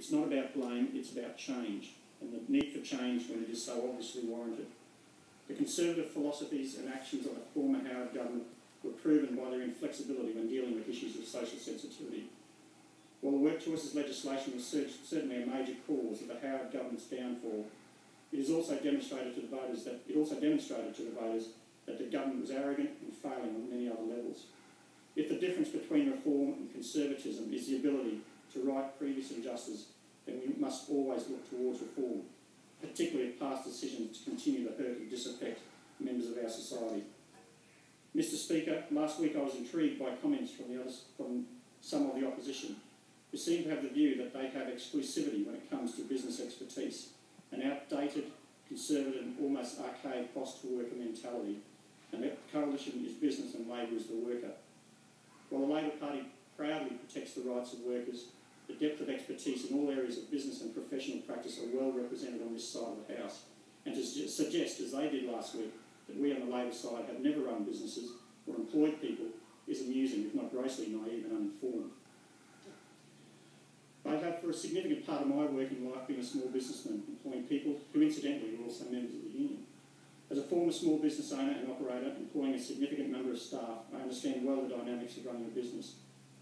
It's not about blame, it's about change, and the need for change when it is so obviously warranted. The conservative philosophies and actions of the former Howard government were proven by their inflexibility when dealing with issues of social sensitivity. While the work choices legislation was certainly a major cause of the Howard government's downfall, it also demonstrated to the voters that the government was arrogant and failing on many other levels. If the difference between reform and conservatism is the ability to right previous injustice, then we must always look towards reform, particularly if past decisions continue to hurt and disaffect members of our society. Mr. Speaker, last week I was intrigued by comments from some of the opposition, who seem to have the view that they have exclusivity when it comes to business expertise, an outdated, conservative, and almost archaic boss-to-worker mentality, and that coalition is business and Labor is the worker. While the Labor Party proudly protects the rights of workers, the depth of expertise in all areas of business and professional practice are well represented on this side of the House, and to suggest, as they did last week, that we on the Labor side have never run businesses or employed people is amusing, if not grossly naive and uninformed. I have, for a significant part of my working life, been a small businessman, employing people who incidentally were also members of the union. As a former small business owner and operator employing a significant number of staff, I understand well the dynamics of running a business.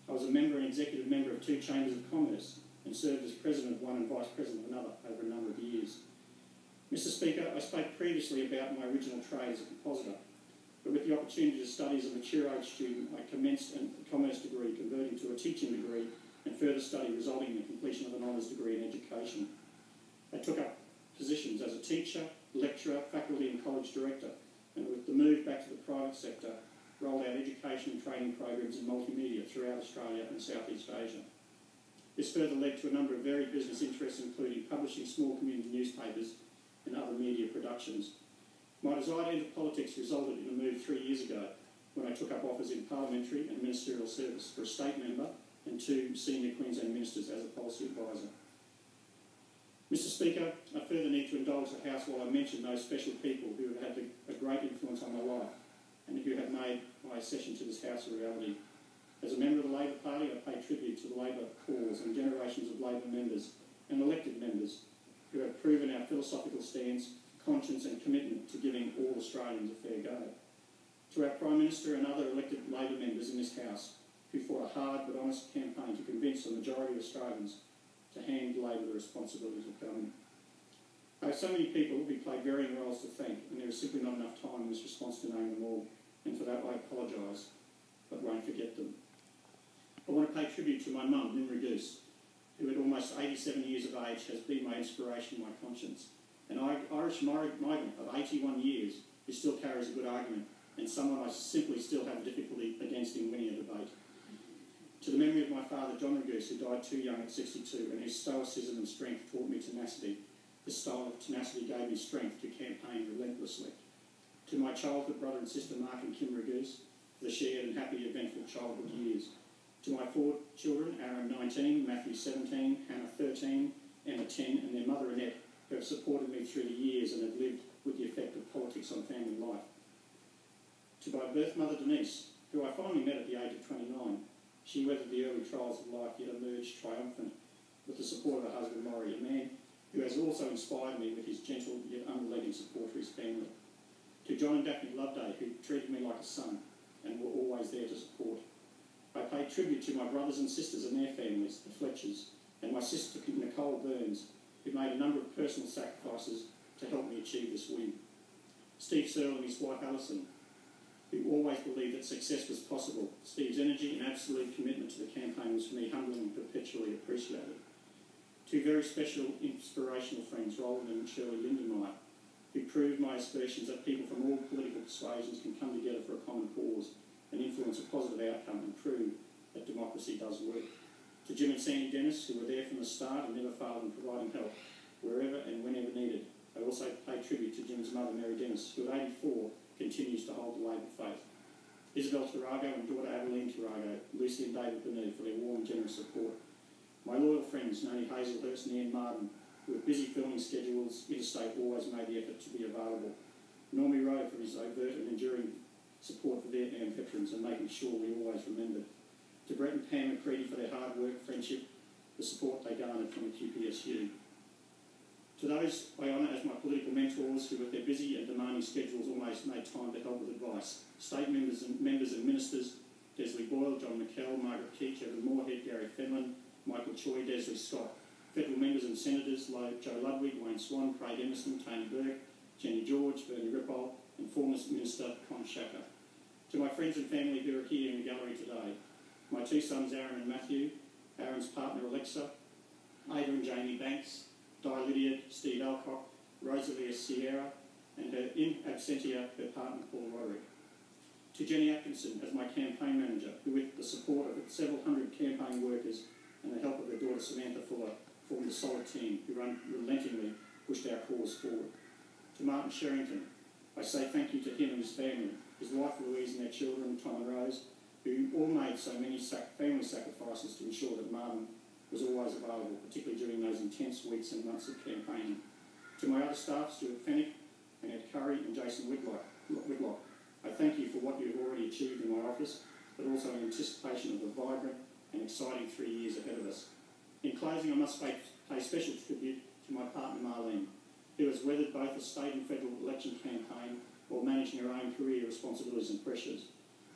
I was a member and executive member of 2 chambers of commerce and served as president of one and vice president of another over a number of years. Mr. Speaker, I spoke previously about my original trade as a compositor, but with the opportunity to study as a mature age student, I commenced a commerce degree, converting to a teaching degree, and further study resulting in the completion of an honours degree in education. I took up positions as a teacher, lecturer, faculty and college director, and with the move back to the private sector, rolled out education and training programs in multimedia throughout Australia and Southeast Asia. This further led to a number of varied business interests, including publishing small community newspapers and other media productions. My desire to enter politics resulted in a move 3 years ago when I took up offers in parliamentary and ministerial service for a state member and 2 senior Queensland ministers as a policy advisor. Mr. Speaker, I further need to indulge the House while I mention those special people who have had a great influence on my life and who have made my accession to this House a reality. As a member of the Labor Party, I pay tribute to the Labor cause and generations of Labor members and elected members who have proven our philosophical stance, conscience and commitment to giving all Australians a fair go. To our Prime Minister and other elected Labor members in this House who fought a hard but honest campaign to convince the majority of Australians to hand Labor the responsibilities of government. I have so many people who played varying roles to thank, and there is simply not enough time in this response to name them all, and for that I apologise, but won't forget them. I want to pay tribute to my mum, Raguse, who at almost 87 years of age has been my inspiration, my conscience, an Irish migrant of 81 years who still carries a good argument, and someone I simply still have difficulty against in winning a debate. To the memory of my father, John Raguse, who died too young at 62, and whose stoicism and strength taught me tenacity. This style of tenacity gave me strength to campaign relentlessly. To my childhood brother and sister, Mark and Kim Raguse, for the shared and happy, eventful childhood years. To my 4 children, Aaron 19, Matthew 17, Hannah 13, Emma 10, and their mother Annette, who have supported me through the years and have lived with the effect of politics on family life. To my birth mother, Denise, who I finally met at the age of 29. She weathered the early trials of life, yet emerged triumphant with the support of her husband, Laurie, a man who has also inspired me with his gentle yet unrelenting support for his family. To John and Daphne Loveday, who treated me like a son and were always there to support. I pay tribute to my brothers and sisters and their families, the Fletchers, and my sister Nicole Burns, who made a number of personal sacrifices to help me achieve this win. Steve Searle and his wife Alison, who always believed that success was possible. Steve's energy and absolute commitment to the campaign was for me humbling and perpetually appreciated. 2 very special, inspirational friends, Roland and Shirley Lindenmeyer, who proved my aspersions that people from all political persuasions can come together for a common cause and influence a positive outcome and prove that democracy does work. To Jim and Sandy Dennis, who were there from the start and never failed in providing help wherever and whenever needed. I also pay tribute to Jim's mother, Mary Dennis, who at 84 continues to hold the Labor faith. Isabel Tarago and daughter Adeline Tarago, Lucy and David Bernard for their warm and generous support. My loyal friends, Noni Hazelhurst and Ian Martin, who with busy filming schedules, interstate always made the effort to be available. Normie Rowe for his overt and enduring support for Vietnam veterans and making sure we always remembered. To Brett and Pam McCready for their hard work, friendship the support they garnered from the QPSU. To those I honour as my political mentors who with their busy and demanding schedules always made time to help with advice, state members and ministers, Desley Boyle, John McKell, Margaret Keach, Evan Moorhead, Gary Fenlon, Michael Choi, Desley Scott, federal members and senators, Joe Ludwig, Wayne Swan, Craig Emerson, Tony Burke, Jenny George, Bernie Ripoll, and former Minister Con Shaka. To my friends and family who are here in the gallery today, my two sons Aaron and Matthew, Aaron's partner Alexa, Ada and Jamie Banks, Di Lydia, Steve Alcock, Rosalia Sierra, and her in absentia, her partner Paul Roderick. To Jenny Atkinson as my campaign manager, who with the support of several hundred campaign workers and the help of her daughter Samantha Fuller, formed a solid team who unrelentingly pushed our cause forward. To Martin Sherrington, I say thank you to him and his family, his wife Louise and their children, Tom and Rose, who all made so many family sacrifices to ensure that Martin was always available, particularly during those intense weeks and months of campaigning. To my other staff, Stuart Fennick, Annette Curry and Jason Whitlock, I thank you for what you have already achieved in my office, but also in anticipation of the vibrant and exciting 3 years ahead of us. In closing, I must pay special tribute to my partner Marlene, who has weathered both the state and federal election campaign while managing her own career responsibilities and pressures.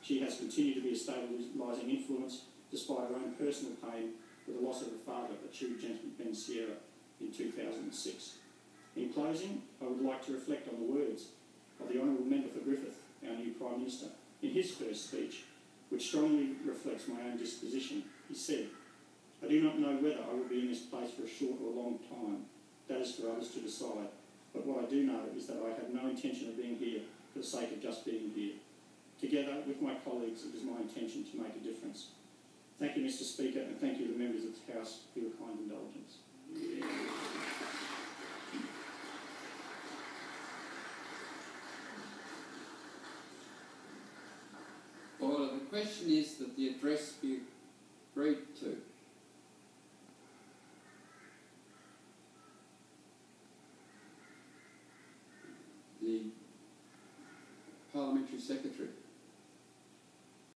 She has continued to be a stabilising influence despite her own personal pain with the loss of her father, a true gentleman, Ben Sierra, in 2006. In closing, I would like to reflect on the words of the Honourable Member for Griffith, our new Prime Minister, in his first speech, which strongly reflects my own disposition. He said, "I do not know whether I will be in this place for a short or a long time. That is for others to decide. But what I do know is that I have no intention of being here for the sake of just being here. Together with my colleagues, it is my intention to make a difference." Thank you, Mr. Speaker, and thank you to the members of the House for your kind indulgence. Order. The question is that the address be agreed to. The Parliamentary Secretary.